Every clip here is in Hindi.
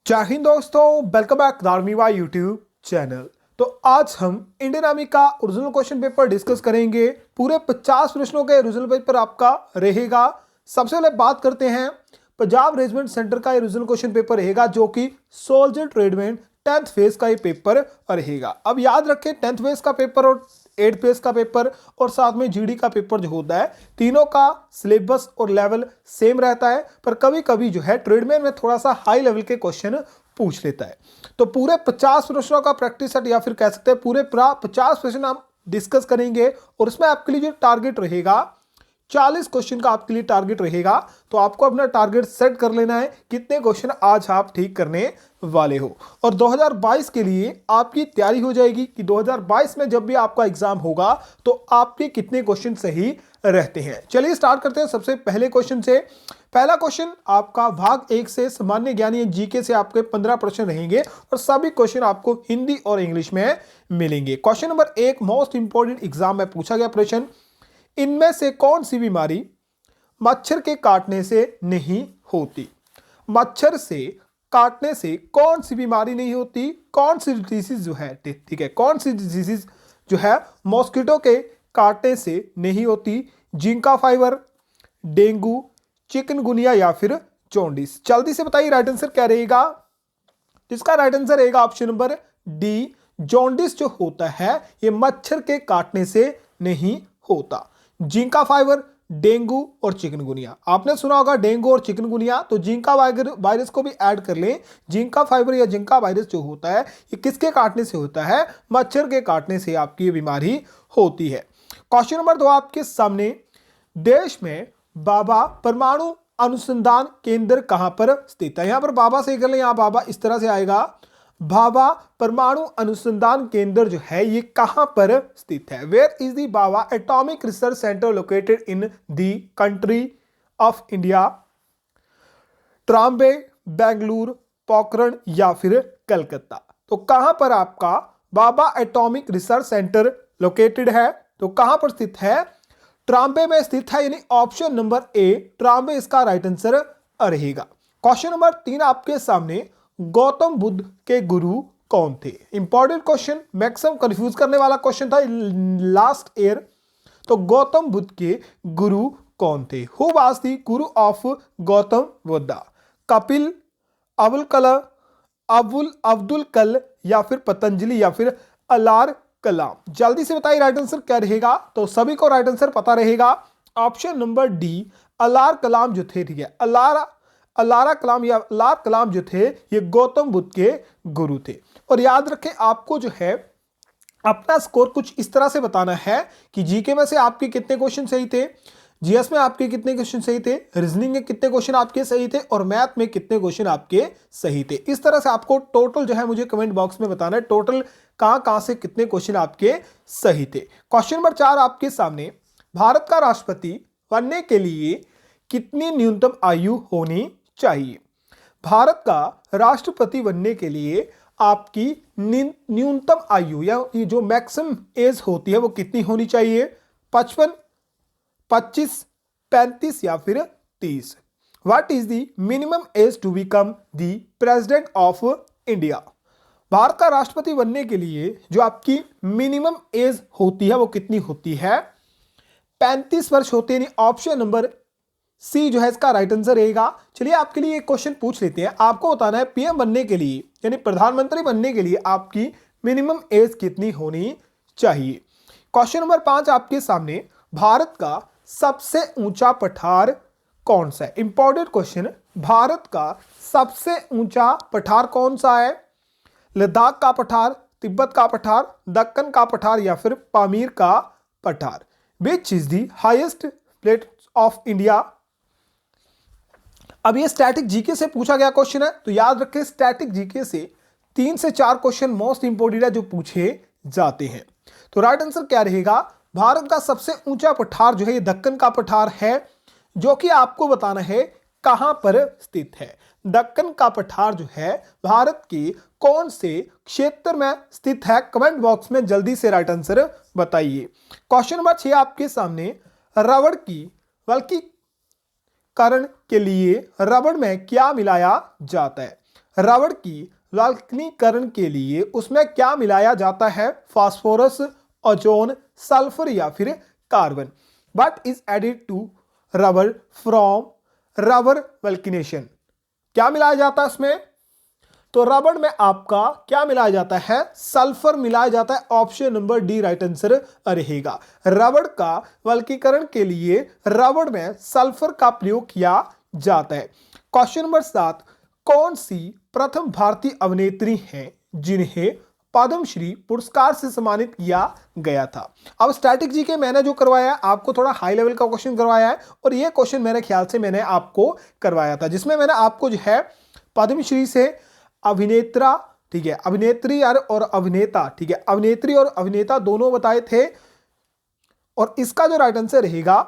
जय हिंद दोस्तों, वेलकम बैक धार्मिवा यूट्यूब चैनल। तो आज हम इंडियन आर्मी का ओरिजिनल क्वेश्चन पेपर डिस्कस करेंगे। पूरे 50 प्रश्नों के ओरिजिनल पेपर आपका रहेगा। सबसे पहले बात करते हैं पंजाब रेजिमेंट सेंटर का ओरिजिनल क्वेश्चन पेपर रहेगा, जो कि सोल्जर ट्रेडमेंट 10th फेज का ये पेपर रहेगा। अब याद रखें, 10th फेज का पेपर और 8th फेज का पेपर और साथ में जीडी का पेपर जो होता है, तीनों का सिलेबस और लेवल सेम रहता है, पर कभी कभी जो है ट्रेडमेन में थोड़ा सा हाई लेवल के क्वेश्चन पूछ लेता है। तो पूरे 50 प्रश्नों का प्रैक्टिस सेट या फिर कह सकते हैं पूरे 50 प्रश्न हम डिस्कस करेंगे और उसमें आपके लिए जो टारगेट रहेगा 40 क्वेश्चन का आपके लिए टारगेट रहेगा। तो आपको अपना टारगेट सेट कर लेना है कितने क्वेश्चन आज आप ठीक करने वाले हो, और 2022 के लिए आपकी तैयारी हो जाएगी कि 2022 में जब भी आपका एग्जाम होगा तो आपके कितने क्वेश्चन सही रहते हैं। चलिए स्टार्ट करते हैं सबसे पहले क्वेश्चन से। पहला क्वेश्चन आपका भाग 1 से सामान्य ज्ञान या जीके से आपके 15 प्रश्न रहेंगे और सभी क्वेश्चन आपको हिंदी और इंग्लिश में मिलेंगे। Question number 1 most important exam में पूछा गया प्रश्न, इनमें से कौन सी बीमारी मच्छर के काटने से नहीं होती? मच्छर से काटने से कौन सी बीमारी नहीं होती? कौन सी डिजीज जो है, ठीक है, कौन सी डिजीज जो है मॉस्किटो के काटने से नहीं होती? जिंका फाइवर, डेंगू, चिकनगुनिया या फिर जॉन्डिस? जल्दी से बताइए राइट आंसर क्या रहेगा। इसका राइट आंसर रहेगा ऑप्शन नंबर डी, जॉन्डिस जो होता है ये मच्छर के काटने से नहीं होता। जिंका फाइवर, डेंगू और चिकनगुनिया, आपने सुना होगा डेंगू और चिकनगुनिया, तो जिंका वायरस को भी ऐड कर लें। जिंका फाइबर या जिंका वायरस जो होता है ये किसके काटने से होता है? मच्छर के काटने से आपकी ये बीमारी होती है। क्वेश्चन नंबर 2 आपके सामने, देश में बाबा परमाणु अनुसंधान केंद्र कहां पर स्थित है? यहां पर बाबा से कर लें, यहां बाबा इस तरह से आएगा, भाभा परमाणु अनुसंधान केंद्र जो है ये कहां पर स्थित है? Where is the Bhabha atomic research centre located in the country of India? Trombay, Bengaluru, Pokhran या फिर कलकत्ता? तो कहां पर आपका Bhabha atomic research centre located है? तो कहां पर स्थित है? ट्राम्बे में स्थित है, यानी ऑप्शन नंबर ए ट्राम्बे इसका राइट आंसर रहेगा। क्वेश्चन नंबर 3 आपके सामने, गौतम बुद्ध के गुरु कौन थे? इंपॉर्टेंट क्वेश्चन, मैक्सिमम कंफ्यूज करने वाला क्वेश्चन था लास्ट ईयर। तो गौतम बुद्ध के गुरु कौन थे? Who was the Guru of Gautam Buddha? Kapil, Abdul कल या फिर पतंजलि या फिर अलार कलाम? जल्दी से बताइए राइट आंसर क्या रहेगा। तो सभी को राइट आंसर पता रहेगा, ऑप्शन नंबर डी अलार कलाम जो थे, ठीक है, अलारा कलाम या अलार कलाम जो थे ये गौतम बुद्ध के गुरु थे। और याद रखें आपको जो है अपना स्कोर कुछ इस तरह से बताना है कि जीके में से आपके कितने क्वेश्चन सही थे, जीएस में आपके कितने क्वेश्चन सही थे, रीजनिंग में कितने क्वेश्चन आपके सही थे और मैथ में कितने क्वेश्चन आपके सही थे। इस तरह से आपको टोटल जो है मुझे कमेंट बॉक्स में बताना है टोटल कहां से कितने क्वेश्चन आपके सही थे। क्वेश्चन नंबर 4 आपके सामने, भारत का राष्ट्रपति बनने के लिए कितनी न्यूनतम आयु होनी चाहिए? भारत का राष्ट्रपति बनने के लिए आपकी न्यूनतम आयु या जो मैक्सिमम एज होती है वो कितनी होनी चाहिए? 55, 25, 35 या फिर 30? What is the minimum age to become the president of India? Bharat का राष्ट्रपति बनने के लिए जो आपकी मिनिमम एज होती है वो कितनी होती है? 35 वर्ष होते हैं। ऑप्शन नंबर सी जो है इसका राइट आंसर रहेगा। चलिए आपके लिए एक क्वेश्चन पूछ लेते हैं, आपको बताना है पीएम बनने के लिए यानी प्रधानमंत्री बनने के लिए आपकी मिनिमम एज कितनी होनी चाहिए। क्वेश्चन नंबर 5 आपके सामने, भारत का सबसे ऊंचा पठार कौन सा है? इंपॉर्टेंट क्वेश्चन, भारत का सबसे ऊंचा पठार कौन सा है? लद्दाख का पठार, तिब्बत का पठार, दक्कन का पठार या फिर पामीर का पठार? Which is the highest plate of India? अब ये स्टैटिक जीके से पूछा गया क्वेश्चन है, तो याद रखें स्टैटिक जीके से 3 से 4 क्वेश्चन मोस्ट इंपोर्टेंट है जो पूछे जाते हैं। तो राइट आंसर क्या रहेगा? भारत का सबसे ऊंचा पठार जो है ये दक्कन का पठार है, जो कि आपको बताना है कहां पर स्थित है। दक्कन का पठार जो है भारत के कौन से क्षेत्र में स्थित है? कमेंट बॉक्स में जल्दी से राइट आंसर बताइए। क्वेश्चन नंबर 6 आपके सामने, रबड़ की बल्कि करण के लिए रबड़ में क्या मिलाया जाता है? रबड़ की वल्कनीकरण के लिए उसमें क्या मिलाया जाता है? फास्फोरस, ओजोन, सल्फर या फिर carbon. What is added to rubber from rubber vulcanisation? क्या मिलाया जाता है उसमें? तो रबड़ में आपका क्या मिलाया जाता है? सल्फर मिलाया जाता है। Option number D right answer रहेगा। रबड़ का वल्कीकरण के लिए रबड़ में सल्फर का प्रयोग किया जाता है। क्वेश्चन नंबर 7, कौन सी प्रथम भारतीय अभिनेत्री हैं जिन्हें पद्मश्री पुरस्कार से सम्मानित किया गया था? अब स्टैटिक जी के मैंने जो करवाया है आपको थोड़ा हाई लेवल का क्वेश्चन करवाया है, और ये क्वेश्चन मेरे ख्याल से मैंने आपको करवाया था, जिसमें मैंने आपको जो है पद्मश्री से अभिनेत्रा, ठीक है, अभिनेत्री और अभिनेता, ठीक है, अभिनेत्री और अभिनेता दोनों बताए थे। और इसका जो राइट आंसर रहेगा,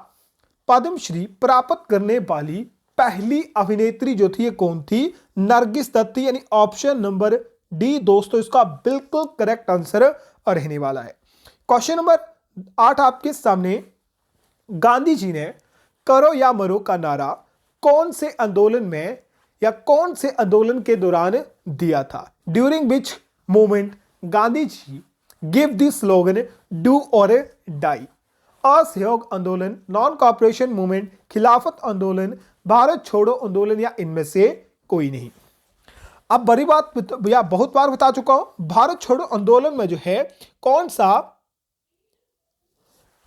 पद्मश्री प्राप्त करने वाली पहली अभिनेत्री जो थी ये कौन थी? नरगिस दत्त थी। यानी ऑप्शन नंबर डी दोस्तों इसका बिल्कुल करेक्ट आंसर रहने वाला है। क्वेश्चन नंबर 8 आपके सामने, गांधी जी ने करो या मरो का नारा कौन से आंदोलन में या कौन से आंदोलन के दौरान दिया था? During which movement Gandhi ji give the slogan do or die? असहयोग आंदोलन, नॉन कॉपरेशन मूवमेंट, खिलाफत आंदोलन, भारत छोड़ो आंदोलन या इनमें से कोई नहीं? अब बड़ी बात भैया बहुत बार बता चुका हूं, भारत छोड़ो आंदोलन में जो है कौन सा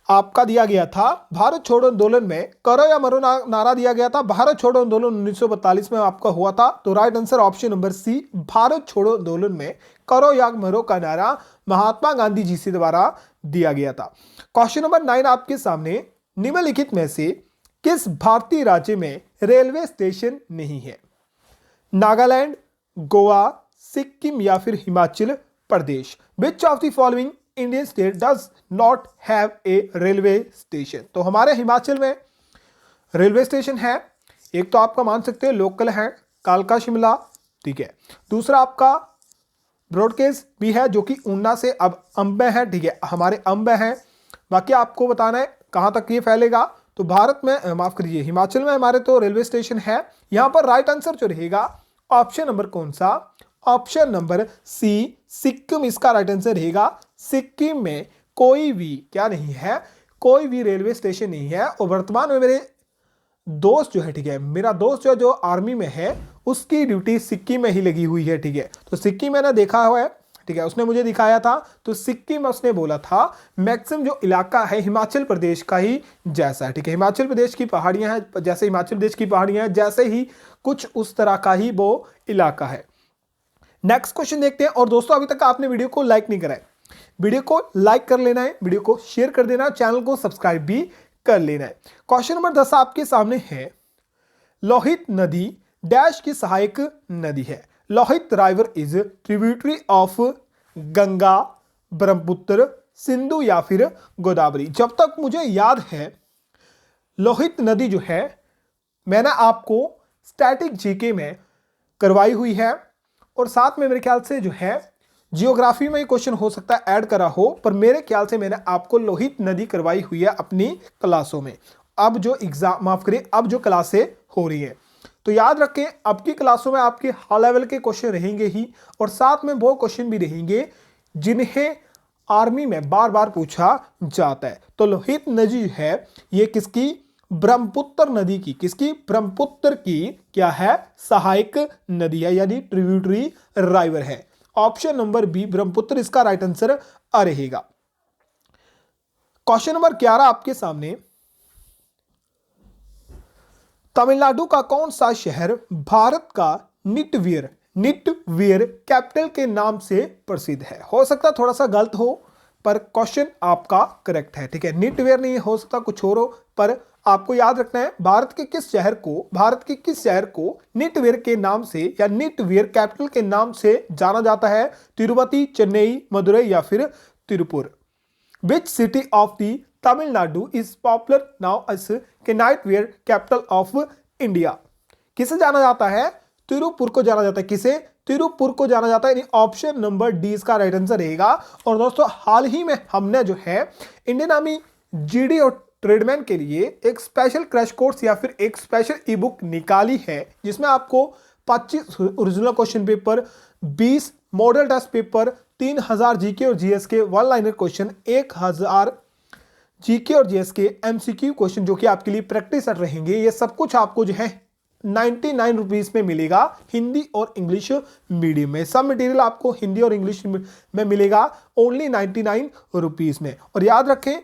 आपका दिया गया था? भारत छोड़ो आंदोलन में करो या मरो नारा दिया गया था। भारत छोड़ो आंदोलन 1942 में आपका हुआ था। तो right answer option number C, Bharat छोड़ो आंदोलन में करो या मरो का नारा महात्मा गांधी जी से द्वारा दिया गया था। क्वेश्चन नंबर 9 आपके सामने, निम्नलिखित में से किस भारतीय राज्य में रेलवे स्टेशन नहीं है? नागालैंड, गोवा, सिक्किम या फिर Himachal Pradesh? Which of the following Indian state does not have a railway station? तो हमारे हिमाचल में रेलवे स्टेशन है। एक तो आपका मान सकते हैं लोकल है कालका शिमला, ठीक है। दूसरा आपका ब्रॉडगेज भी है जो कि ऊना से अब अंबे है, ठीक है, हमारे अंबे हैं। बाकी आपको बताना है कहाँ तक ये फैलेगा। तो भारत में माफ करिए हिमाचल में हमारे तो रेलवे स्टेशन है। यहाँ पर राइट आंसर जो रहेगा ऑप्शन नंबर कौन सा? ऑप्शन नंबर सी, सिक्किम इसका राइट आंसर रहेगा। सिक्किम में कोई भी क्या नहीं है, कोई भी रेलवे स्टेशन नहीं है। और वर्तमान में मेरे दोस्त जो है, ठीक है, मेरा दोस्त जो आर्मी में है उसकी ड्यूटी सिक्किम में ही लगी हुई है, ठीक है। तो सिक्किम मैंने देखा हुआ है, ठीक है, उसने मुझे दिखाया था। तो सिक्किम में उसने बोला था मैक्सिमम जो इलाका है हिमाचल प्रदेश का ही जैसा है, ठीक है। हिमाचल प्रदेश की पहाड़ियां हैं, जैसे हिमाचल प्रदेश की पहाड़ियां हैं जैसे ही कुछ उस तरह का ही वो इलाका है। नेक्स्ट क्वेश्चन देखते हैं। और दोस्तों अभी तक आपने वीडियो को लाइक नहीं करा है, वीडियो को लाइक कर लेना है, वीडियो को शेयर कर देना, चैनल को सब्सक्राइब भी कर लेना है। क्वेश्चन नंबर 10 आपके सामने है, लोहित नदी डैश की सहायक नदी है? Lohit राइवर is tributary of Ganga, Brahmaputra, Sindhu या फिर गोदावरी? जब तक मुझे याद है लोहित नदी जो है मैंने आपको स्टैटिक जीके में करवाई हुई है, और साथ में मेरे ख्याल से जो है जियोग्राफी में क्वेश्चन हो सकता है ऐड करा हो, पर मेरे ख्याल से मैंने आपको लोहित नदी करवाई हुई है अपनी क्लासों में। अब जो एग्जाम माफ करिए अब जो क्लासें हो रही है, तो याद रखें अब की क्लासों में आपके हाई लेवल के क्वेश्चन रहेंगे ही, और साथ में वो क्वेश्चन भी रहेंगे जिन्हें आर्मी में बार बार पूछा जाता है। तो लोहित नदी है ये किसकी? ब्रह्मपुत्र नदी की। किसकी? ब्रह्मपुत्र की क्या है? सहायक नदी है, यानी ट्रिब्यूटरी राइवर है। ऑप्शन नंबर बी ब्रह्मपुत्र इसका राइट आंसर रहेगा। क्वेश्चन नंबर 11 आपके सामने, तमिलनाडु का कौन सा शहर भारत का निटवियर कैपिटल के नाम से प्रसिद्ध है? हो सकता है थोड़ा सा गलत हो, पर क्वेश्चन आपका करेक्ट है, ठीक है। निटवियर नहीं हो सकता कुछ और हो, पर आपको याद रखना है भारत के किस शहर को निटवियर के नाम से या निटवियर कैपिटल के नाम से जाना जाता है? तिरुपति, चेन्नई, मदुरई या फिर Tiruppur? Which city of the Tamil Nadu is popular now as knitwear capital of India? किसे जाना जाता है? तिरुपुर को जाना जाता है। किसे? तिरुपुर को जाना जाता है। ऑप्शन नंबर डी इसका राइट आंसर रहेगा। और दोस्तों हाल ही में हमने जो है इंडियन आर्मी जीडी और ट्रेडमैन के लिए एक स्पेशल क्रैश कोर्स या फिर एक स्पेशल ई बुक निकाली है, जिसमें आपको 25 original question paper, 20 model test paper, 3000 GK और जीएस के वन लाइनर क्वेश्चन, 1000 जीके और जीएस के एमसीक्यू क्वेश्चन जो कि आपके लिए प्रैक्टिस सेट रहेंगे। ये सब कुछ आपको जो है 99 रुपीज में मिलेगा हिंदी और इंग्लिश मीडियम में। सब मटेरियल आपको हिंदी और इंग्लिश में मिलेगा ओनली 99 रुपीज में। और याद रखें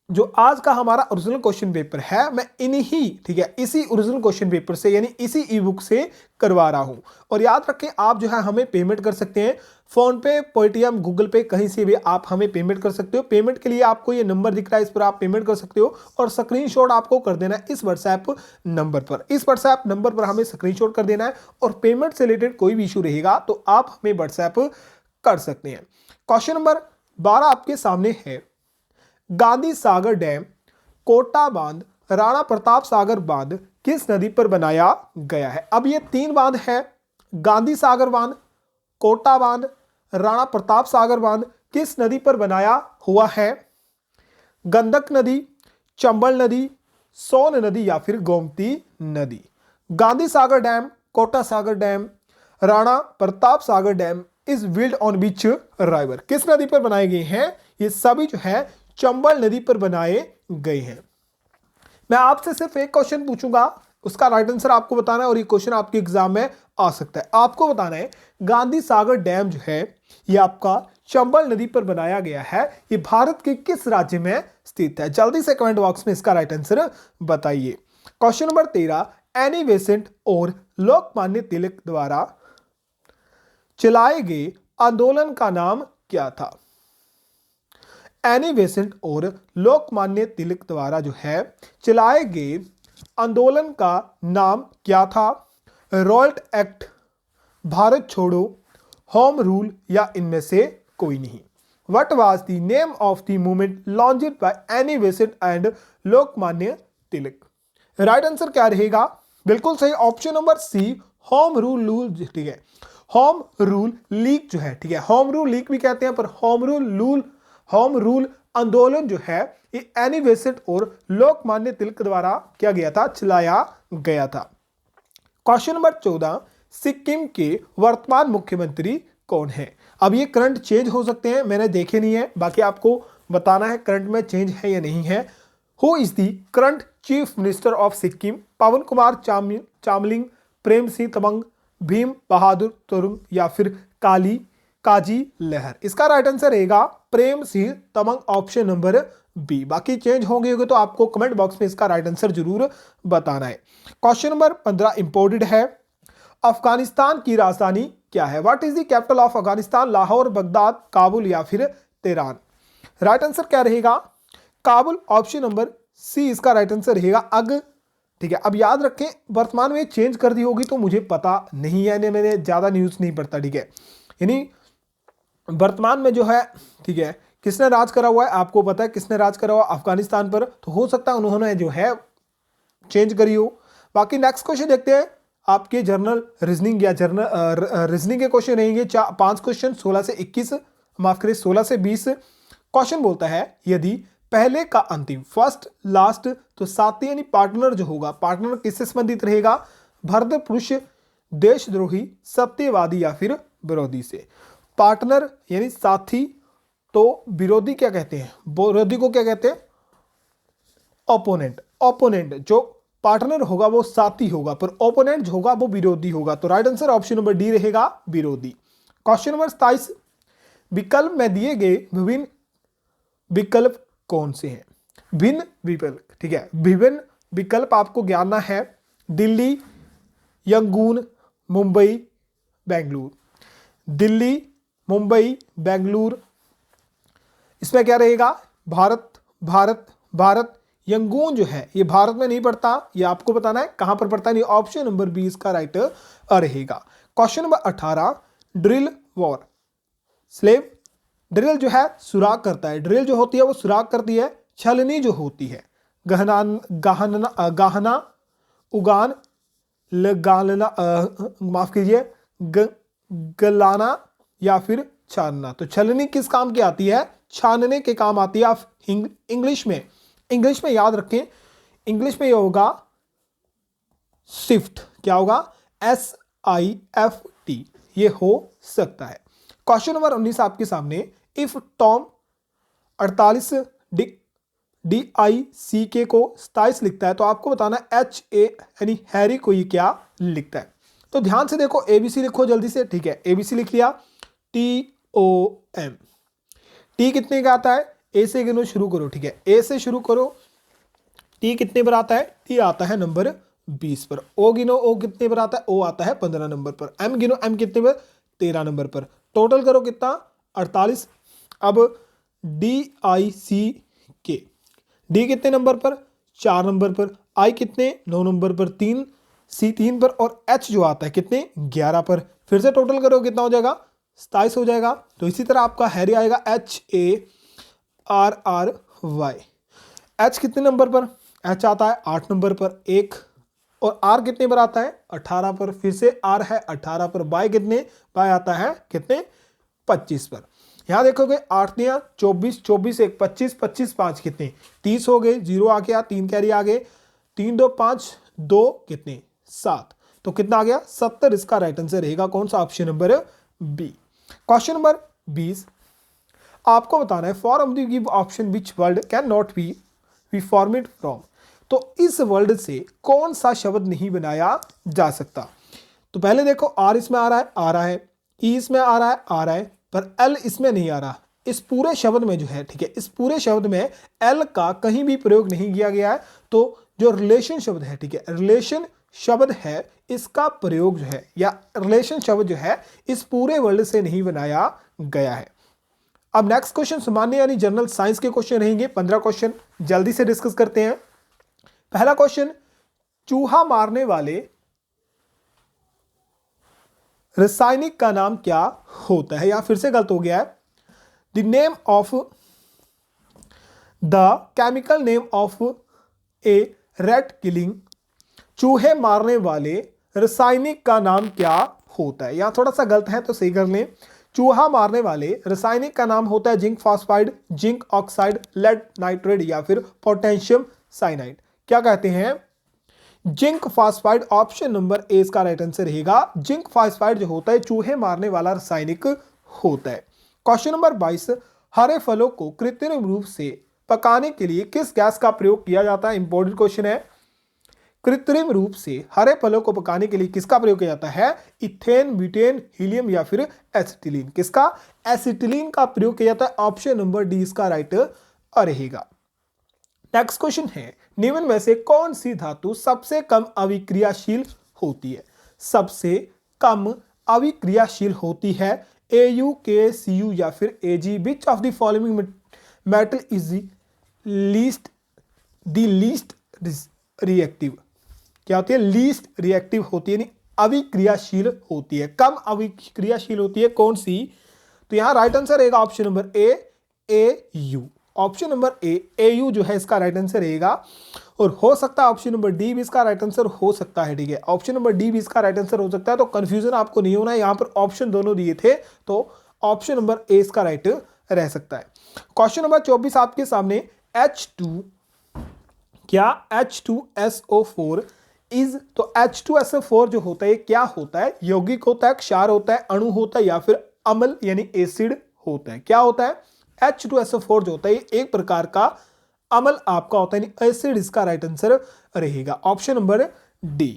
जो आज का हमारा ओरिजिनल क्वेश्चन पेपर है मैं इसी ओरिजिनल क्वेश्चन पेपर से यानी इसी ई बुक से करवा रहा हूं। और याद रखें आप जो है हमें पेमेंट कर सकते हैं फोन पे, पेटीएम, गूगल पे, कहीं से भी आप हमें पेमेंट कर सकते हो। पेमेंट के लिए आपको ये नंबर दिख रहा है, इस पर आप पेमेंट कर सकते हो और स्क्रीनशॉट आपको कर देना है इस व्हाट्सएप नंबर पर। इस व्हाट्सएप नंबर पर हमें स्क्रीनशॉट कर देना है और पेमेंट से रिलेटेड कोई भी इशू रहेगा तो आप हमें व्हाट्सएप कर सकते हैं। क्वेश्चन नंबर 12 आपके सामने है, गांधी सागर डैम, कोटा बांध, राणा प्रताप सागर बांध किस नदी पर बनाया गया है? अब ये 3 बांध है, गांधी सागर बांध, कोटा बांध, राणा प्रताप सागर बांध किस नदी पर बनाया हुआ है? गंडक नदी, चंबल नदी, सोन नदी या फिर गोमती नदी? Gandhi Sagar dam, Kota Sagar dam, Rana Pratap Sagar dam is build on which river, किस नदी पर बनाए गए हैं? ये सभी जो है चंबल नदी पर बनाए गए हैं। मैं आपसे सिर्फ एक क्वेश्चन पूछूंगा, उसका राइट आंसर आपको बताना है और ये क्वेश्चन आपके एग्जाम में आ सकता है। आपको बताना है गांधी सागर डैम जो है ये आपका चंबल नदी पर बनाया गया है, ये भारत के किस राज्य में स्थित है? जल्दी से कमेंट बॉक्स में इसका राइट आंसर बताइए। क्वेश्चन नंबर 13, एनी बेसेंट और लोकमान्य तिलक द्वारा चलाए गए आंदोलन का नाम क्या था? एनी बेसेंट और लोकमान्य तिलक द्वारा जो है चलाए गए आंदोलन का नाम क्या था? रॉल्ट एक्ट, भारत छोड़ो, होम रूल या इनमें से कोई नहीं? What was the name of the movement launched by Annie Besant and Lokmanya Tilak? Right answer क्या रहेगा? बिल्कुल सही, option number C, home rule. ठीक है, होम रूल लीग जो है, ठीक है, होम रूल लीग भी कहते हैं, पर होम रूल आंदोलन जो है ये एनी बेसेंट और लोकमान्य तिलक द्वारा क्या गया था? चलाया गया था। क्वेश्चन नंबर 14, सिक्किम के वर्तमान मुख्यमंत्री कौन है? अब ये करंट चेंज हो सकते हैं, मैंने देखे नहीं है, बाकी आपको बताना है करंट में चेंज है या नहीं है। Who is the current chief minister of Sikkim? Pawan Kumar Chamling, Prem Singh Tamang, Bhim Bahadur Turung या फिर काजी लहर? इसका राइट आंसर रहेगा Prem Singh Tamang, option number B. बाकी चेंज होंगे तो आपको कमेंट बॉक्स में इसका राइट आंसर जरूर बताना है। क्वेश्चन नंबर 15 इंपोर्टेड है, अफगानिस्तान की राजधानी क्या है? What is the capital of Afghanistan? Lahore, Baghdad, Kabul या फिर तेहरान? राइट आंसर क्या रहेगा? काबुल, ऑप्शन नंबर सी इसका राइट आंसर रहेगा। ठीक है, अब याद रखें वर्तमान में चेंज कर दी होगी तो मुझे पता नहीं है, मैंने ज्यादा न्यूज नहीं पढ़ता, ठीक है, यानी वर्तमान में जो है, ठीक है, किसने राज करा हुआ है आपको पता है, किसने राज करा हुआ अफगानिस्तान पर, तो हो सकता है उन्होंने जो है चेंज करी हो। बाकी नेक्स्ट क्वेश्चन देखते हैं, आपके जर्नल रीजनिंग या रीजनिंग के क्वेश्चन रहेंगे 5 क्वेश्चन, 16 से 21, माफ करिए 16 से 20। क्वेश्चन बोलता है यदि पहले का अंतिम, फर्स्ट लास्ट, तो साथी यानी पार्टनर जो होगा, पार्टनर किससे संबंधित रहेगा? भरत पुरुष, देशद्रोही, सत्यवादी या फिर विरोधी से? पार्टनर यानी साथी, तो विरोधी क्या कहते हैं? विरोधी को क्या कहते हैं? ओपोनेंट। ओपोनेंट जो पार्टनर होगा वो साथी होगा, पर ओपोनेंट जो होगा वो विरोधी होगा। तो right answer option number D रहेगा, विरोधी। क्वेश्चन नंबर 27, विकल्प में दिए गए विभिन्न विकल्प कौन से हैं? भिन्न विकल्प, ठीक है, विभिन्न विकल्प आपको जानना है। दिल्ली, यंगून, मुंबई, बेंगलुरु। दिल्ली, मुंबई, बेंगलुरु, इसमें क्या रहेगा? भारत, भारत, भारत। यंगून जो है ये भारत में नहीं पड़ता, ये आपको बताना है कहां पर पड़ता है। नहीं, ऑप्शन नंबर बी इसका राइट रहेगा। Question number 18, drill war, slave. Drill जो है सुराग करता है, ड्रिल जो होती है वो सुराग करती है। छलनी जो होती है गहना उगान, लगाना, माफ कीजिए, गलाना या फिर छानना। तो छलनी किस काम की आती है? छानने के काम आती है। आप इंग्लिश में याद रखें, इंग्लिश में ये होगा शिफ्ट। क्या होगा? IFT, ये हो सकता है। क्वेश्चन नंबर 19 आपके सामने, इफ टॉम 48 DICK को 27 लिखता है तो आपको बताना HA यानी हैरी को ये क्या लिखता है। तो ध्यान से देखो, ABC लिखो जल्दी से, ठीक है। ABC लिख लिया, TOM, T कितने का आता है, A से गिनो शुरू करो, ठीक है, A से शुरू करो। T कितने पर आता है, T आता है नंबर 20 पर। O गिनो, O कितने पर आता है, O आता है 15 नंबर पर। M गिनो, M कितने पर, 13 नंबर पर। टोटल करो कितना, 48। अब DICK, D कितने नंबर पर, 4 नंबर पर। I कितने, 9 नंबर पर। 3 C 3 पर, और H जो आता है कितने, 11 पर। फिर से टोटल करो कितना हो जाएगा, 27 हो जाएगा। तो इसी तरह आपका हैरी आएगा HARRY। H कितने नंबर पर, H आता है 8 नंबर पर 1, और R कितने पर आता है, 18 पर। फिर से R है 18 पर। बाय कितने, बाय आता है कितने, 25 पर। यहां देखोगे 8 दिया 24, 24 1 25, 25 5 कितने, 30 हो गए। 0 आ गया, 3 कैरी आ गए, 3 2 5 2 कितने, 7। तो कितना आ गया, 70। इसका राइट आंसर रहेगा कौन सा, option number B. Question number 20 आपको बताना है, for of the give option which word can not be formed from. तो इस वर्ड से कौन सा शब्द नहीं बनाया जा सकता। तो पहले देखो, आर इसमें आ रहा है, ई इसमें आ रहा है, पर एल इसमें नहीं आ रहा। इस पूरे शब्द में जो है, ठीक है, इस पूरे शब्द में एल का कहीं भी प्रयोग नहीं किया गया है। तो जो रिलेशन शब्द है, ठीक है, रिलेशन शब्द है, इसका प्रयोग जो है, या रिलेशन शब्द जो है, इस पूरे वर्ड से नहीं बनाया गया है। अब नेक्स्ट क्वेश्चन सामान्य यानी जनरल साइंस के क्वेश्चन रहेंगे। 15 क्वेश्चन जल्दी से डिस्कस करते हैं। पहला क्वेश्चन, चूहा मारने वाले रासायनिक का नाम क्या होता है, या फिर से गलत हो गया है। The name of the chemical name of A rat killing, चूहे मारने वाले रासायनिक का नाम क्या होता है। यहां थोड़ा सा गलत है तो सही कर लें। चूहा मारने वाले रासायनिक का नाम होता है zinc phosphide, zinc oxide, lead nitrate, या फिर पोटेशियम साइनाइड। क्या कहते हैं, zinc phosphide. Option number A इसका राइट आंसर रहेगा। जिंक फॉस्फाइड जो होता है चूहे मारने वाला रासायनिक होता है। क्वेश्चन नंबर 22, हरे फलों को कृत्रिम रूप से पकाने के लिए किस गैस का प्रयोग किया जाता है। इंपॉर्टेंट क्वेश्चन है। कृत्रिम रूप से हरे फलों को पकाने के लिए किसका प्रयोग किया जाता है, इथेन, ब्यूटेन, हीलियम, या फिर एसिटिलीन। किसका, एसिटिलीन का प्रयोग किया जाता है। ऑप्शन नंबर डी इसका राइट रहेगा। नेक्स्ट क्वेश्चन है, निम्न में से कौन सी धातु सबसे कम अविक्रियाशील होती है। सबसे कम अविक्रियाशील होती है AU, K, Cu, या फिर Ag। Which of the following metal is the least reactive. क्या होती है, लीस्ट रिएक्टिव होती है, यानी अविक्रियाशील होती है, कम अविक्रियाशील होती है, कौन सी। तो यहां राइट आंसर रहेगा ऑप्शन नंबर ए, AU। ऑप्शन नंबर ए, AU जो है इसका राइट आंसर रहेगा। और हो सकता है ऑप्शन नंबर डी भी इसका राइट आंसर हो सकता है, ठीक है, ऑप्शन नंबर डी भी इसका राइट आंसर हो सकता है। तो कंफ्यूजन आपको नहीं होना है, यहां पर ऑप्शन दोनों दिए थे, तो ऑप्शन नंबर ए इसका राइट रह सकता है। क्वेश्चन नंबर 24 आपके सामने, H2 क्या H2SO4 इज। तो H2SO4 जो होता है क्या होता है, यौगिक होता है, क्षार होता है, अणु होता है, या फिर अम्ल यानी एसिड होता है। क्या होता है, H2SO4 जो होता है एक प्रकार का अम्ल आपका होता है, यानी एसिड। इसका राइट आंसर रहेगा option number D.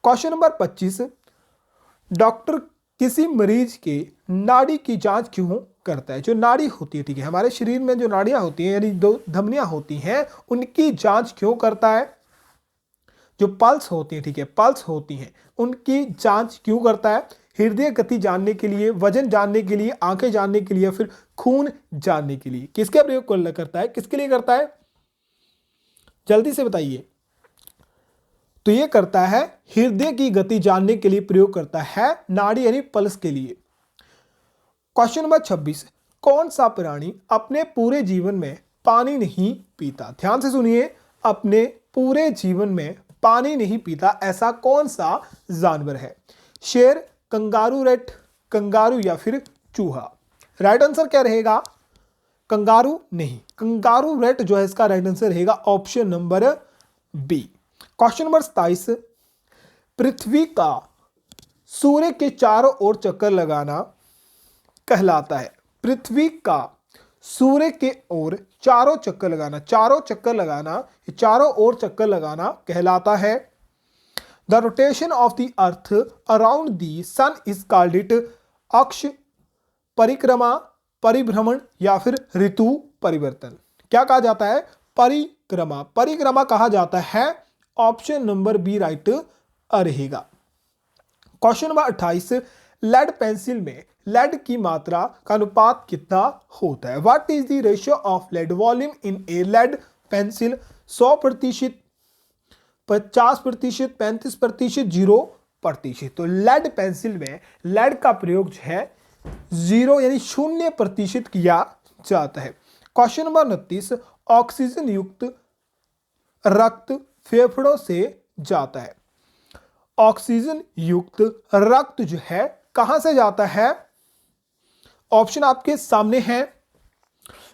Question number 25, doctor किसी मरीज के नाड़ी की जांच क्यों करता है। जो नाड़ी होती है, ठीक है, हमारे शरीर में जो नाड़ियां होती हैं, यानी दो धमनियां होती हैं, उनकी जांच क्यों करता है। जो पल्स होती है, ठीक है, पल्स होती हैं, उनकी जांच क्यों करता है। हृदय गति जानने के लिए, वजन जानने के लिए, आंखें जानने के लिए, फिर खून जानने के लिए। किसके प्रयोग करता है, किसके लिए करता है, जल्दी से बताइए। तो ये करता है हृदय की गति जानने के लिए प्रयोग करता है, नाड़ी यानी पल्स के लिए। क्वेश्चन नंबर 26, कौन सा प्राणी अपने पूरे जीवन में पानी नहीं पीता। ध्यान से सुनिए, अपने पूरे जीवन में पानी नहीं पीता ऐसा कौन सा जानवर है। शेर, कंगारू रेट, कंगारू, या फिर चूहा। राइट आंसर क्या रहेगा, कंगारू नहीं, कंगारू रेट जो है इसका राइट आंसर रहेगा option number B. Question number 27, पृथ्वी का सूर्य के चारों ओर चक्कर लगाना कहलाता है? पृथ्वी का सूर्य के ओर चारों चक्कर लगाना, चारों चक्कर लगाना, चारों ओर चक्कर लगाना कहलाता है। The rotation of the earth around the sun is called it अक्ष परिक्रमा, परिभ्रमण या फिर ऋतु परिवर्तन। क्या कहा जाता है? परिक्रमा, परिक्रमा कहा जाता है। ऑप्शन नंबर बी राइट रहेगा। क्वेश्चन नंबर 28, लेड पेंसिल में लेड की मात्रा का अनुपात कितना होता है? What is the ratio of lead volume in a lead pencil? 100%, 50%, 35%, 0%। तो लेड पेंसिल में लेड का प्रयोग जो है 0 यानी 0% किया जाता है। क्वेश्चन नंबर 29, ऑक्सीजन युक्त रक्त फेफड़ों से जाता है। ऑक्सीजन युक्त रक्त जो है कहां से जाता है? ऑप्शन आपके सामने है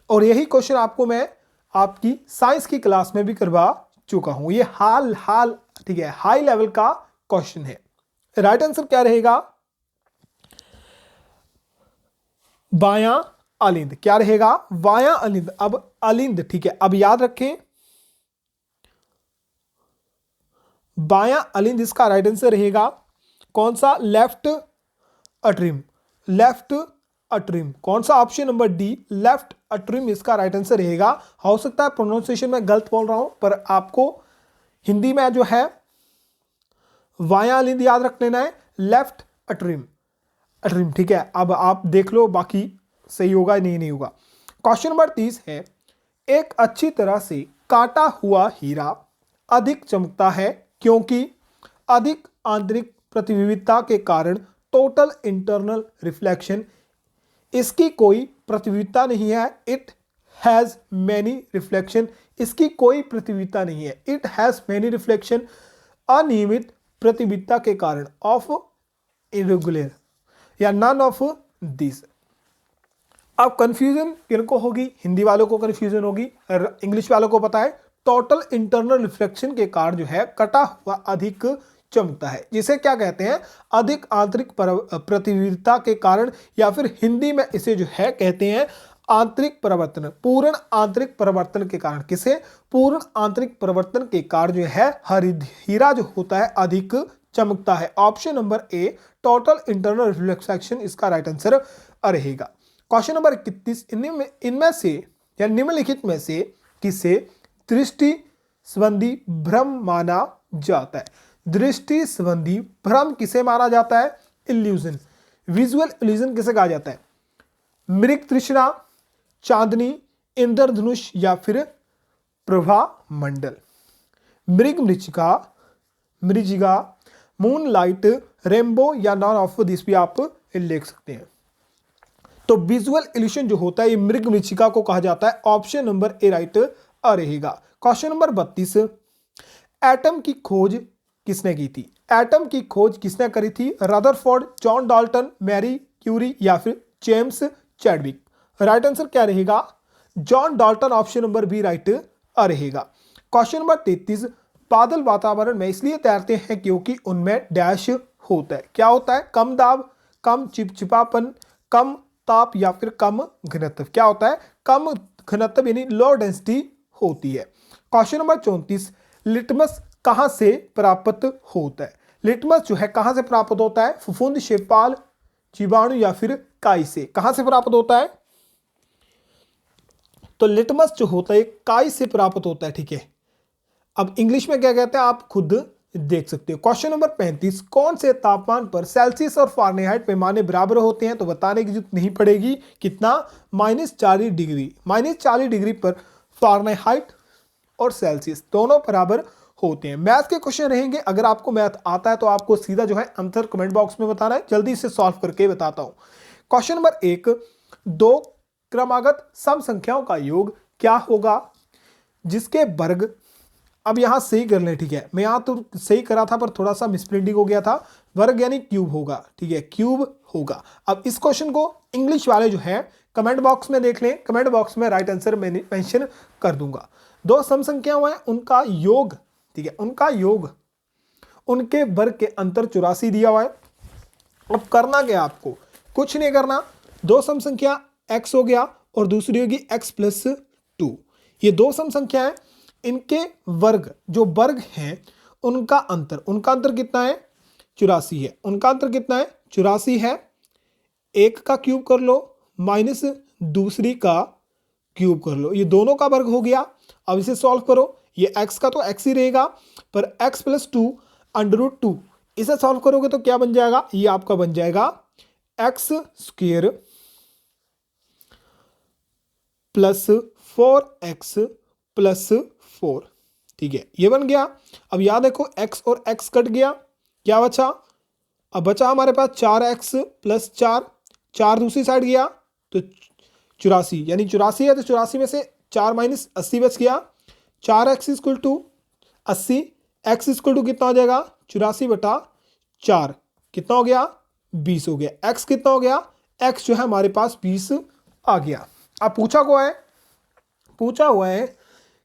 और यही क्वेश्चन आपको मैं आपकी साइंस की क्लास में भी करवा चुका हूं। ये हाल ठीक है, हाई लेवल का क्वेश्चन है। राइट आंसर क्या रहेगा? बायां अलिंद। क्या रहेगा? बायां अलिंद। अब अलिंद, ठीक है, अब याद रखें बायां अलिंद इसका राइट आंसर रहेगा कौन सा? Left atrium, left atrium. कौन सा? Option number D, left atrium इसका राइट आंसर रहेगा। हो सकता है प्रोनाउंसिएशन में गलत बोल रहा हूं, पर आपको हिंदी में जो है वाया अलिंद याद रख लेना है, लेफ्ट अट्रिम, अट्रिम, ठीक है। अब आप देख लो बाकी सही होगा नहीं होगा। क्वेश्चन नंबर 30 है, एक अच्छी तरह से काटा हुआ हीरा अधिक चमकता है क्योंकि अधिक आंतरिक प्रतिबिंबितता के कारण टोटल इंटरनल रिफ्लेक्शन। इसकी कोई प्रतिबिंबितता नहीं है, इट हैज मैनी रिफ्लेक्शन। इसकी कोई प्रतिबिंबितता नहीं है, इट हैज मैनी रिफ्लेक्शन। अनियमित प्रतिबिंबितता के कारण, ऑफ इरेगुलर या नन ऑफ दिस। अब कंफ्यूजन किनको होगी? हिंदी वालों को कंफ्यूजन होगी, इंग्लिश वालों को पता है टोटल इंटरनल रिफ्लेक्शन के कारण जो है कटा हुआ अधिक चमकता है, जिसे क्या कहते हैं? अधिक आंतरिक प्रतिबिंबितता के कारण, या फिर हिंदी में इसे जो है कहते हैं आंतरिक परिवर्तन, पूर्ण आंतरिक परिवर्तन के कारण। किसे? पूर्ण आंतरिक परिवर्तन के कारण जो है हीरा जो होता है अधिक चमकता है। ऑप्शन नंबर ए, टोटल इंटरनल रिफ्लेक्शन इसका राइट आंसर रहेगा। क्वेश्चन नंबर 31, इनमें से या निम्नलिखित में से किसे दृष्टि संबंधी भ्रम माना जाता है? दृष्टि संबंधी भ्रम किसे माना जाता है? इल्यूजन, विजुअल इल्यूजन किसे कहा जाता है? मृग तृष्णा, चांदनी, इंद्रधनुष या फिर प्रभा मंडल। मृग मृजिका, मूनलाइट, रेनबो या नॉन ऑफ दिस भी आप लिख सकते हैं। तो विजुअल इल्यूशन जो होता है ये मृग मृचिका को कहा जाता है। ऑप्शन नंबर ए राइट रहेगा। क्वेश्चन नंबर 32, एटम की खोज किसने की थी? एटम की खोज किसने करी थी? Rutherford, John Dalton, Marie Curie या फिर जेम्स चैडविक। राइट आंसर क्या रहेगा? John Dalton, option number B right रहेगा। क्वेश्चन नंबर 33, बादल वातावरण में इसलिए तैरते हैं क्योंकि उनमें डैश होता है। क्या होता है? कम दाब, कम चिपचिपापन, कम ताप या फिर कम घनत्व। क्या होता है? कम घनत्व यानी लो डेंसिटी होती है। क्वेश्चन नंबर 34, लिटमस कहां से प्राप्त होता है? लिटमस जो है कहां से प्राप्त होता है? फफूंद, शेपाल, जीवाणु या फिर काई से। कहां से प्राप्त होता है? तो लिटमस जो होता है काई से प्राप्त होता है, ठीक है। अब इंग्लिश में क्या कहते हैं आप खुद देख सकते हो। क्वेश्चन नंबर 35, कौन से तापमान पर सेल्सियस और फारेनहाइट पैमाने बराबर होते हैं? तो बताने की जरूरत नहीं पड़ेगी। कितना? -40 डिग्री। -40 डिग्री पर फारेनहाइट और सेल्सियस दोनों बराबर होते हैं। मैथ के क्वेश्चन रहेंगे, अगर आपको मैथ आता है तो आपको सीधा जो है आंसर कमेंट बॉक्स में बताना है, जल्दी से सॉल्व करके बताता हूं। क्वेश्चन नंबर 1, 2 क्रमागत सम संख्याओं का योग क्या होगा जिसके वर्ग, अब यहां सही कर लें, ठीक है। मैं यहां तो सही करा था पर थोड़ा सा मिसप्रिंटिंग हो गया था। वर्ग यानी क्यूब होगा, ठीक है, क्यूब होगा। अब इस क्वेश्चन को इंग्लिश वाले जो है कमेंट बॉक्स में देख लें, कमेंट बॉक्स में राइट आंसर मैंने मेंशन कर दूंगा। 2 सम संख्याएं हैं, उनका योग, ठीक है, उनका योग, उनके वर्ग के अंतर 84 दिया हुआ है। अब करना क्या आपको, कुछ नहीं करना, दो सम संख्या x हो गया और दूसरी होगी x+2। ये दो सम संख्या है, इनके वर्ग, जो वर्ग हैं उनका अंतर कितना है, 84 है। उनका अंतर कितना है, 84 है। एक का क्यूब कर लो माइनस दूसरी का क्यूब कर लो, ये दोनों का वर्ग हो गया। अब इसे सॉल्व करो, ये x का तो x ही रहेगा, पर x+2 इसे सॉल्व करोगे तो क्या बन जाएगा, ये आपका बन जाएगा x² प्लस 4x+4। ठीक है, ये बन गया। अब याद रखो x और x कट गया, क्या बचा, अब बचा हमारे पास 4x+4, 4 दूसरी साइड गया तो 84, यानी 84 है तो 84 में से 4 माइनस 80 बच गया। 4x=80, x= कितना हो जाएगा, 84/4, कितना हो गया, 20 हो गया। x कितना हो गया, x जो है हमारे पास 20 आ गया। अब पूछा हुआ है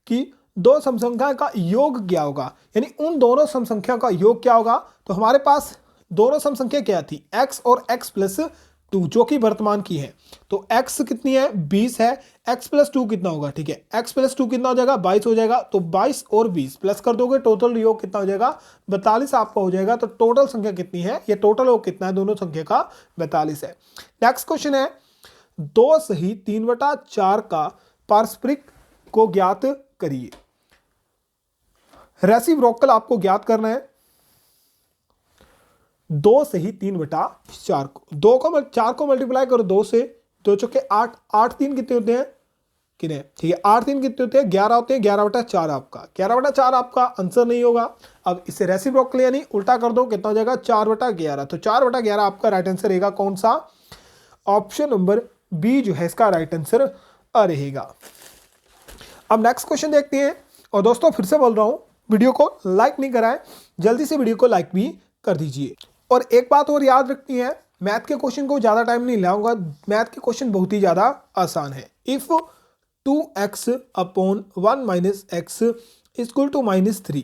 कि दो समसंख्या का योग क्या होगा, यानी उन दोनों समसंख्या का योग क्या होगा। तो हमारे पास दोनों समसंख्या क्या थी, x और x+2, जो कि वर्तमान की है। तो x कितनी है, 20 है, x+2 कितना होगा, ठीक है, x+2 कितना हो जाएगा, 22 हो जाएगा। तो 22 और 20 प्लस कर दोगे, टोटल योग कितना हो जाएगा, 42 आपका हो जाएगा। तो टोटल संख्या कितनी है, ये टोटल योग कितना है दोनों संख्या का, 42 है। नेक्स्ट क्वेश्चन है, 2 सही 3/4 का पारस्परिक को ज्ञात करिए। रेसिप्रोकल आपको ज्ञात करना है। 2 सही 3/4 को, 4 को मल्टीप्लाई करो 2 से, 2 चौके 8, 8 3 कितने होते हैं, कितने, ठीक है, 8 3 कितने होते हैं, 11 होते हैं। 11/4 आपका, 11/4 आपका आंसर नहीं होगा। अब इसे रेसिप्रोकल यानी उल्टा कर दो, कितना हो जाएगा, 4/11। तो 4/11 आपका राइट आंसर रहेगा कौन सा, ऑप्शन नंबर बी जो है इसका राइट आंसर रहेगा। अब नेक्स्ट क्वेश्चन देखते हैं। और दोस्तों फिर से बोल रहा हूं, वीडियो को लाइक नहीं करा है, जल्दी से वीडियो को लाइक भी कर दीजिए। और एक बात और याद रखनी है, मैथ के क्वेश्चन को ज़्यादा टाइम नहीं लाऊंगा, मैथ के क्वेश्चन बहुत ही ज़्यादा आसान है। इफ़ 2x/1 - x = -3,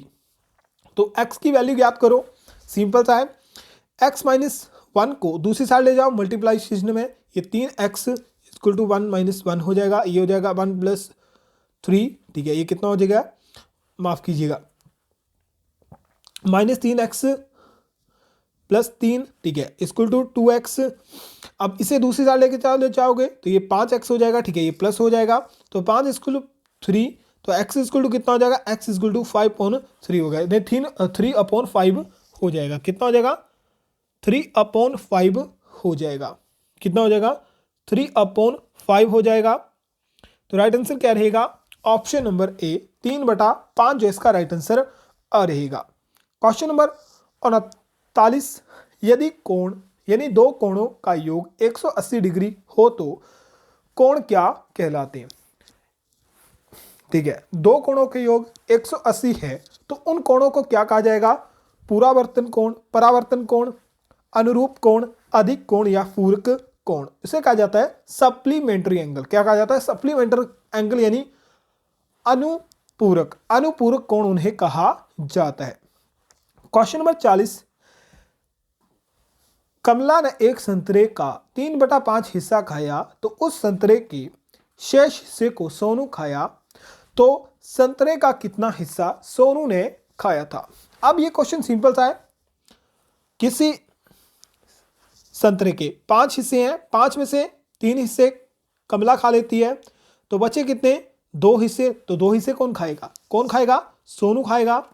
तो x की वैल्यू याद करो, सिंपल सा है। x - 1 को दूसरी साइड ले जाओ मल्टीप्लाइजेशन में, ये 3x = 1 - 1 हो जाएगा, ये हो जाएगा 1 + 3, ठीक है, ये कितना हो जाएगा, माफ कीजिएगा, -3x + 3, ठीक है, = 2x। अब इसे दूसरी साइड लेके चले जाओगे तो ये 5x हो जाएगा, ठीक है, ये प्लस हो जाएगा। तो 5 = 3, तो x = कितना हो जाएगा, x = 5/3 हो गया, 3/5 हो जाएगा, कितना हो जाएगा, 3/5 हो जाएगा, कितना हो जाएगा, 3/5 हो जाएगा। तो राइट आंसर क्या रहेगा, ऑप्शन नंबर ए 3/5 जो इसका राइट आंसर रहेगा। क्वेश्चन नंबर 39, यदि कोण यानी दो कोणों का योग 180 डिग्री हो तो कोण क्या कहलाते हैं। ठीक है, दो कोणों के योग 180 है तो उन कोणों को क्या कहा जाएगा, पूरावर्तन कोण, परावर्तन कोण, अनुरूप कोण, अधिक कोण या पूरक कोण। इसे कहा जाता है सप्लीमेंट्री एंगल। क्या कहा जाता है, सप्लीमेंट्री एंगल यानी अनुपूरक कोण उन्हें कहा जाता है। क्वेश्चन नंबर 40, कमला ने एक संतरे का 3/5 हिस्सा खाया तो उस संतरे के शेष हिस्से को सोनू खाया, तो संतरे का कितना हिस्सा सोनू ने खाया था। अब ये क्वेश्चन सिंपल सा है, किसी संतरे के 5 हिस्से हैं, 5 में से 3 हिस्से कमला खा लेती है, तो बचे कितने, 2 हिस्से। तो 2 हिस्से कौन खाएगा, सोनू खाएगा।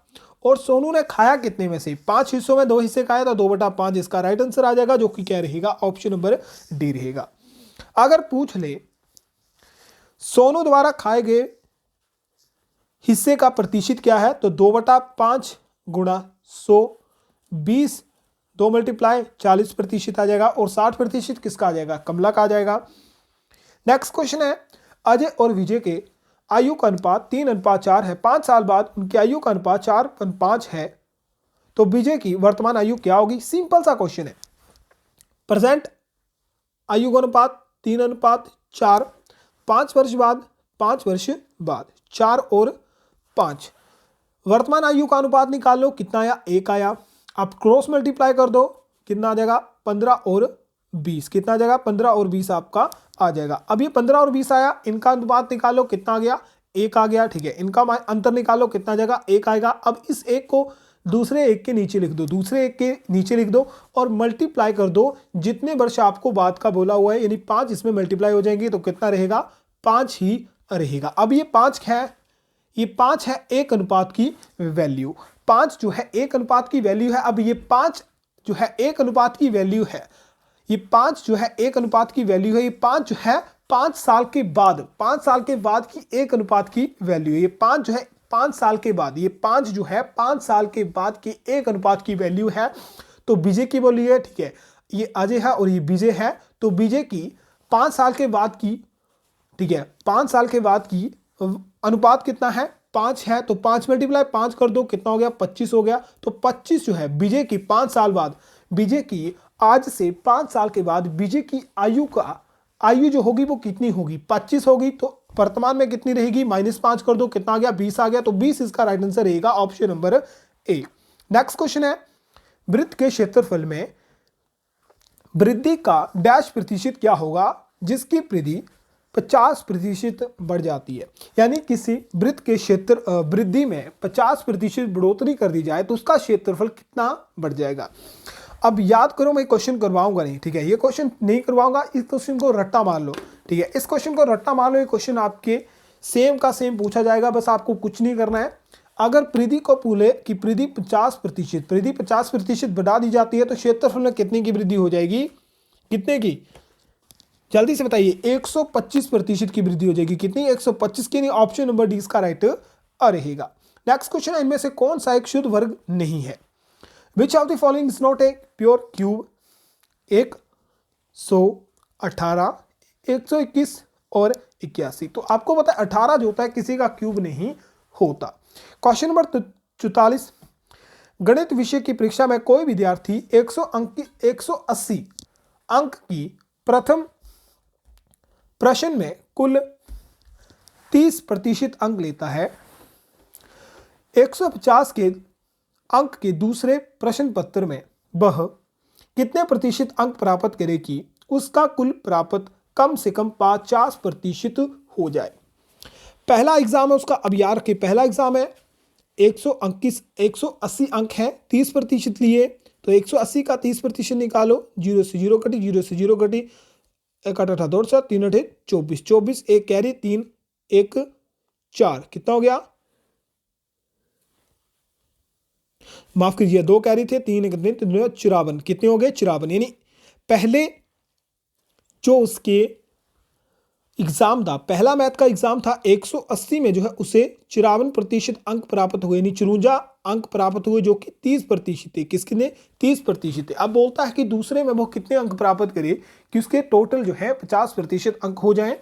और सोनू ने खाया कितने में से, 5 हिस्सों में 2 हिस्से खाए, तो 2/5 इसका राइट आंसर आ जाएगा, जो कि क्या रहेगा, ऑप्शन नंबर डी रहेगा। अगर पूछ ले सोनू द्वारा खाए गए हिस्से का प्रतिशत क्या है, तो 2/5 × 100, 20, 2 × 40% आ जाएगा। और 60% किसका आ जाएगा, कमला का आ जाएगा। नेक्स्ट क्वेश्चन है, अजय और विजय के आयु का अनुपात 3:4 है, 5 साल बाद उनकी आयु का अनुपात 4:5 है, तो विजय की वर्तमान आयु क्या होगी। सिंपल सा क्वेश्चन है, प्रेजेंट आयु का अनुपात 3:4, 5 वर्ष बाद 4 और 5, वर्तमान आयु का अनुपात निकाल लो, कितना आया, 1 आया। आप क्रॉस मल्टीप्लाई कर दो, कितना आ जाएगा, 15 और 20, कितना आ जाएगा 15 और 20 आपका आ जाएगा। अब ये 15 और 20 आया, इनका अनुपात निकालो, कितना आ गया 1 आ गया, ठीक है। इनका अंतर निकालो, कितना आ जाएगा 1 आएगा। अब इस 1 को दूसरे 1 के नीचे लिख दो, दूसरे 1 के नीचे लिख दो और मल्टीप्लाई कर दो जितने वर्ष आपको बाद का बोला हुआ है, यानी 5 इसमें मल्टीप्लाई हो जाएंगे तो कितना रहेगा 5 ही रहेगा। अब ये 5 है, ये 5 है 1 अनुपात की वैल्यू, 5 जो है 1 अनुपात की वैल्यू है। अब ये 5 जो है 1 अनुपात की वैल्यू है, ये 5 जो है 1 अनुपात की वैल्यू है, ये 5 जो है 5 साल के बाद, 5 साल के बाद की 1 अनुपात की वैल्यू है। ये 5 जो है 5 साल के बाद, ये 5 जो है 5 साल के बाद की 1 अनुपात की वैल्यू है। तो बीजे की वैल्यू है, ठीक है, ये अजय है और ये बीजे है। तो बीजे की 5 साल के बाद की, ठीक है, 5 साल के बाद की अनुपात कितना है 5 है, तो 5 मल्टीप्लाई 5 कर दो, कितना हो गया 25 हो गया। तो 25 जो है बीजे की 5 साल बाद, बीजे की आज से 5 साल के बाद बीजे की आयु जो होगी वो कितनी होगी 25 होगी। तो वर्तमान में कितनी रहेगी -5 कर दो, कितना आ गया 20 आ गया। तो 20 इसका राइट आंसर रहेगा ऑप्शन नंबर ए। नेक्स्ट क्वेश्चन है, वृत्त के क्षेत्रफल में वृद्धि का डैश प्रतिशत क्या होगा जिसकी वृद्धि 50% बढ़ जाती है। यानी किसी वृत्त के क्षेत्र वृद्धि में 50% बढ़ोतरी कर दी जाए तो उसका क्षेत्रफल कितना बढ़ जाएगा। अब याद करो, मैं क्वेश्चन करवाऊंगा नहीं, ठीक है, ये क्वेश्चन नहीं करवाऊंगा, इस क्वेश्चन को रट्टा मान लो, ठीक है, इस क्वेश्चन को रट्टा मान लो। ये क्वेश्चन आपके सेम का सेम पूछा जाएगा, बस आपको कुछ नहीं करना है। अगर वृद्धि को पूले कि वृद्धि 50% बढ़ा दी जाती है तो क्षेत्रफल में कितने की वृद्धि हो जाएगी, कितने की, जल्दी से बताइए 125% की वृद्धि हो जाएगी। कितनी 125 की, नहीं, ऑप्शन नंबर डी इसका राइट रहेगा। नेक्स्ट क्वेश्चन है, इनमें से कौन सा एक शुद्ध वर्ग नहीं है। विच of the following is not a pure cube. 118, 121 और 81। तो आपको पता है 18 जो होता है किसी का क्यूब नहीं होता। क्वेश्चन नंबर 44, गणित विषय की परीक्षा में कोई विद्यार्थी 180 अंक की प्रथम प्रश्न में कुल 30% अंक लेता है, 150 के अंक के दूसरे प्रश्न पत्र में वह कितने प्रतिशत अंक प्राप्त करे कि उसका कुल प्राप्त कम से कम 50% हो जाए। पहला एग्जाम है उसका, अब यार के पहला एग्जाम है 180 अंक है, 30% लिए, तो 180 का 30% निकालो, 0 से 0 कटी, 0 से 0 कटी, 1 8 2 7 3 8 24, 24 1 कैरी 3 1 4, कितना हो गया, माफ कीजिए 2 कैरी थे, 3 1 3 54, कितने हो गए 54। यानी पहले जो उसके एग्जाम था, पहला मैथ का एग्जाम था, 180 में जो है उसे 54% अंक प्राप्त हुए, यानी 54 अंक प्राप्त हुए जो कि 30% थे। किसने 30% थे। अब बोलता है कि दूसरे में वो कितने अंक प्राप्त करे कि उसके टोटल जो है 50% अंक हो जाए।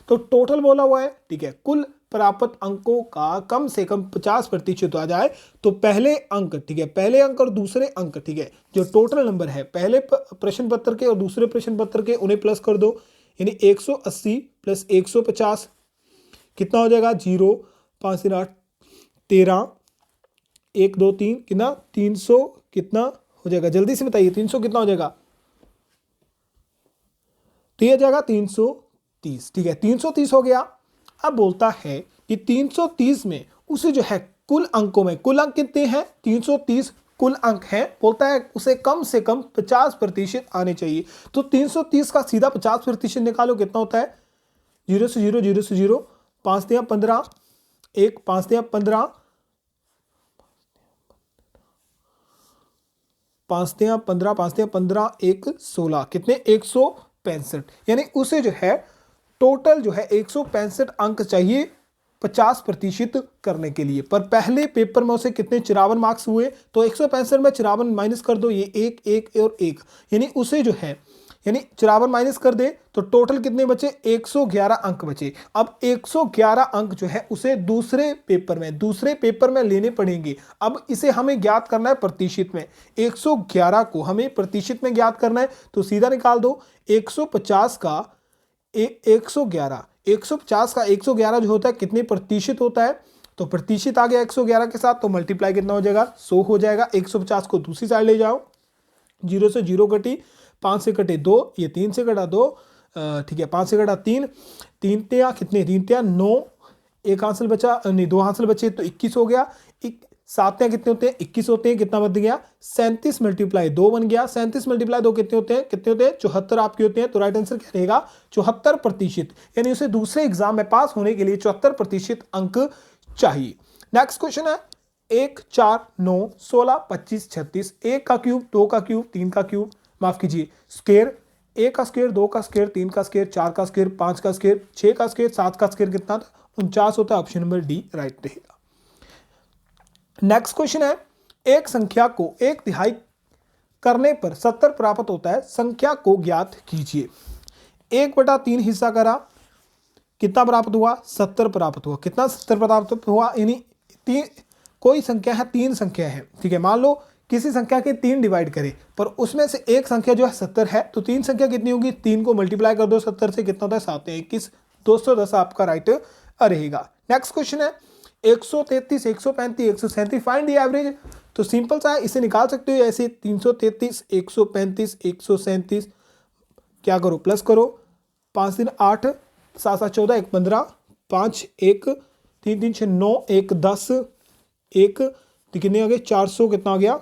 तो टोटल बोला हुआ है, ठीक है, कुल प्राप्त अंकों का कम से कम 50% आ जाए तो पहले अंक, ठीक है, पहले अंक और दूसरे अंक, ठीक है, जो टोटल नंबर है पहले प्रश्न पत्र के और दूसरे प्रश्न पत्र के उन्हें प्लस कर दो, यानी 180 प्लस 150 कितना हो जाएगा 0 5 3 8 13 1 2 3 कितना 300 कितना हो जाएगा, जल्दी से बताइए 300 कितना हो जाएगा, तो ये जाएगा 330, ठीक है, 330 हो गया। अब बोलता है कि 330 में उसे जो है कुल अंकों में, कुल अंक कितने हैं 330 कुल अंक हैं, बोलता है उसे कम से कम 50% आने चाहिए। तो 330 का सीधा 50% निकालो, कितना होता है 0 से 0 0 से 0, 5 3 15 1 5 3 15 5 3 15 5 3 15 1 16, कितने 165। यानी उसे जो है टोटल जो है 165 अंक चाहिए 50% करने के लिए। पर पहले पेपर में उसे कितने 54 मार्क्स हुए, तो 165 में 54 माइनस कर दो, ये 1 1 और 1, यानी उसे जो है, यानी 54 माइनस कर दे तो टोटल कितने बचे 111 अंक बचे। अब 111 अंक जो है उसे दूसरे पेपर में लेने पड़ेंगे। अब इसे हमें ज्ञात करना है प्रतिशत में, 111 को हमें प्रतिशत में ज्ञात करना है, तो सीधा निकाल दो 150 का 111, 150 का 111 जो होता है कितने प्रतिशत होता है, तो प्रतिशत आ गया 111 के साथ, तो मल्टीप्लाई कितना हो जाएगा 100 हो जाएगा। 150 को दूसरी साइड ले जाओ, 0 से 0 कटी, 5 से कटे 2, ये 3 से कटा 2, ठीक है 5 से कटा 3, 3 तिया कितने, 3 तिया 9, एक आंसर बचा नहीं 2 आंसर बचे तो 21 हो गया। 7 कितने होते हैं, 21 होते हैं, कितना बन गया 37 मल्टीप्लाई 2 बन गया। 37 मल्टीप्लाई 2 कितने होते हैं, 74 आपके होते हैं। तो राइट आंसर क्या रहेगा 74%, यानी उसे दूसरे एग्जाम में पास होने के लिए 74% अंक चाहिए। नेक्स्ट क्वेश्चन है 1 4 9 16 25 36, 1 का क्यूब 2 का क्यूब 3 का क्यूब, माफ कीजिए स्क्वायर, 1 का स्क्वायर 2 का स्क्वायर 3 का स्क्वायर 4 का स्क्वायर 5 का स्क्वायर 6 का स्क्वायर 7 का स्क्वायर कितना था 49 होता है। ऑप्शन नंबर डी राइट रहेगा। नेक्स्ट क्वेश्चन है एक संख्या को 1/3 करने पर 70 प्राप्त होता है, संख्या को ज्ञात कीजिए। 1/3 हिस्सा करा, कितना प्राप्त हुआ 70 प्राप्त हुआ। कितना 70 प्राप्त हुआ, यानी कोई संख्या है 3 संख्या है, ठीक है। मान लो किसी संख्या के 3 डिवाइड करें पर उसमें से एक संख्या जो है 70 है, तो 3 संख्या कितनी होगी, 3 को मल्टीप्लाई कर दो 70 से, कितना होता है 7 21, 210 आपका राइट रहेगा। नेक्स्ट क्वेश्चन है 133 135 137 फाइंड द एवरेज। तो सिंपल सा है, इसे निकाल सकते हो ऐसे 333 135 137, क्या करो प्लस करो, 5 3 8 7 7 14 1 15 5 1 3 3 6 9 1 10 1 कितने आ गए 400, कितना आ गया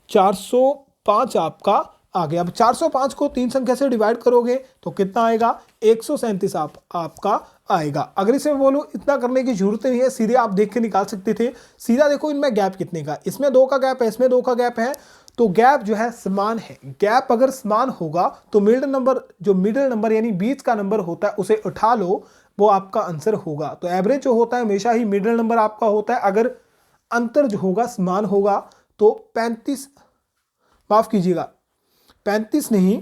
405 आपका आ गया। अब 405 को 3 संख्या से डिवाइड करोगे तो कितना आएगा 137 आपका आएगा। अगर इसे मैं बोलूं इतना करने की जरूरत नहीं है, सीधे आप देख के निकाल सकते थे। सीधा देखो इनमें गैप कितने का, इसमें 2 का गैप है, इसमें 2 का गैप है, तो गैप जो है समान है। गैप अगर समान होगा तो मिडिल नंबर, जो मिडिल नंबर यानी बीच का नंबर होता है उसे उठा लो, वो आपका आंसर होगा। तो एवरेज जो होता है हमेशा ही मिडिल नंबर आपका होता है। अगर अंतर जो होगा समान होगा तो 35, माफ कीजिएगा 35 नहीं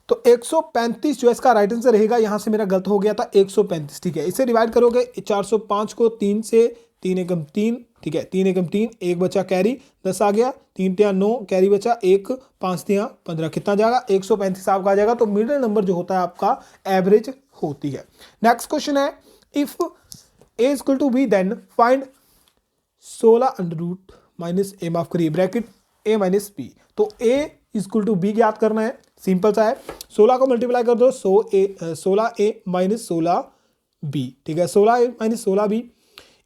तो 135 जो इसका राइट आंसर रहेगा। यहां से मेरा गलत हो गया था 135, ठीक है। इसे डिवाइड करोगे 405 को 3 से, 3 एकम 3, ठीक है 3 एकम 3, 1 बचा कैरी 10 आ गया, 3 तिया 9 कैरी बचा 1 5 तिया 15, कितना जाएगा 135 आपका आ जाएगा। तो मिडिल नंबर जो होता है आपका एवरेज होती है। नेक्स्ट क्वेश्चन है if A equal to B then find 16 under root minus A, माफ करिए ब्रैकेट ए माइनस बी। तो ए इक्वल टू बी ज्ञात करना है, सिंपल सा है। 16 को मल्टीप्लाई कर दो 16a माइनस 16b, ठीक है 16a माइनस 16b।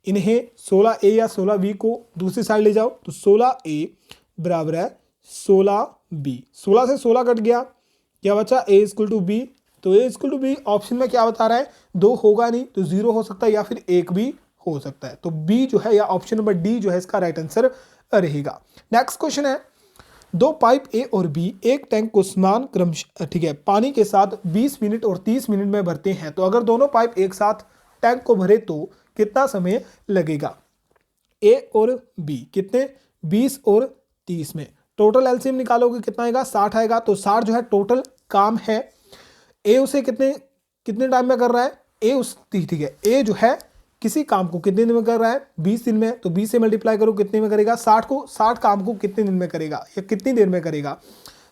इन्हें 16a या 16b को दूसरी साइड ले जाओ तो 16a बराबर है 16b। 16 से 16 कट गया, क्या बचा a इक्वल टू बी। तो a equal to B option में क्या बता रहा है 2 होगा नहीं तो 0 हो सकता है या फिर 1 भी हो सकता है। तो बी जो है या ऑप्शन नंबर डी जो है इसका राइट आंसर रहेगा। नेक्स्ट क्वेश्चन है 2 पाइप ए और बी एक टैंक को समान क्रम, ठीक है, पानी के साथ 20 मिनट और 30 मिनट में भरते हैं। तो अगर दोनों पाइप एक साथ टैंक को भरे तो कितना समय लगेगा। ए और बी कितने 20 और 30 में, टोटल एलसीएम निकालोगे कितना आएगा 60 आएगा। तो 60 जो है टोटल काम है। ए उसे कितने टाइम में कर रहा है, ए उस, ठीक है ए जो है किसी काम को कितने दिन में कर रहा है 20 दिन में। तो 20 से मल्टीप्लाई करो कितने में करेगा 60 काम को कितने दिन में करेगा या कितनी देर में करेगा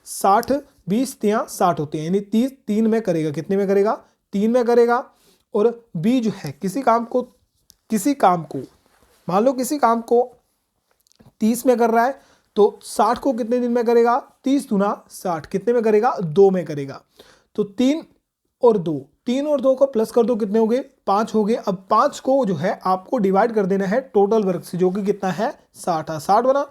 60 20 तिया 60 होते हैं, यानी 30 3 में करेगा, कितने में करेगा 3 में करेगा। और बी जो है किसी काम को मान लो किसी काम को 30 में कर रहा है तो 60 को कितने दिन में करेगा 30 दूना 60, कितने में करेगा 2 में करेगा। तो 3 और 2 को प्लस कर दो कितने हो गए 5 हो गए। अब 5 को जो है आपको डिवाइड कर देना है टोटल वर्क से, जो कि कितना है 60 60 बना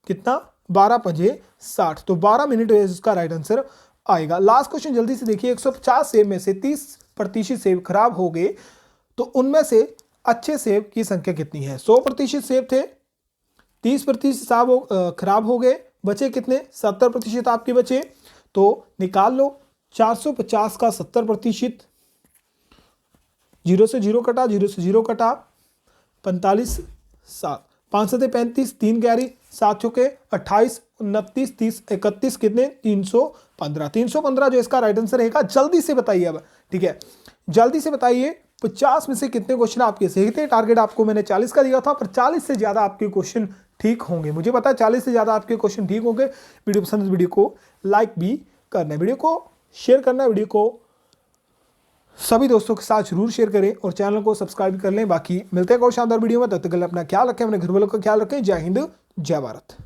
कितना 12 5 60, तो 12 मिनट इसका राइट आंसर आएगा। लास्ट क्वेश्चन जल्दी से देखिए 150 सेब में से 30% सेब खराब हो गए तो उनमें से अच्छे सेब की संख्या कितनी है। 100% सेब थे, 30% खराब हो गए, बचे कितने 70% आपके बचे। तो निकाल लो 450 का 70%, 0 से 0 कटा 0 से 0 कटा 45 7 5 से 35 3 कैरी 7 चौके 28 29 30 31 कितने 315 जो इसका राइट आंसर रहेगा। जल्दी से बताइए अब, ठीक है जल्दी से बताइए 50 में से कितने क्वेश्चन आपके सही थे। टारगेट आपको मैंने 40 का दिया था पर 40 से ज़्यादा आपके क्वेश्चन ठीक होंगे, मुझे पता है 40 से ज़्यादा आपके क्वेश्चन ठीक होंगे। वीडियो पसंद वीडियो को लाइक भी करना है, वीडियो को शेयर करना है, वीडियो को सभी दोस्तों के साथ जरूर शेयर करें और चैनल को सब्सक्राइब कर लें। बाकी मिलते हैं कोई शानदार वीडियो में, तब तक के लिए अपना ख्याल रखें, अपने घर वालों का ख्याल रखें। जय हिंद जय भारत।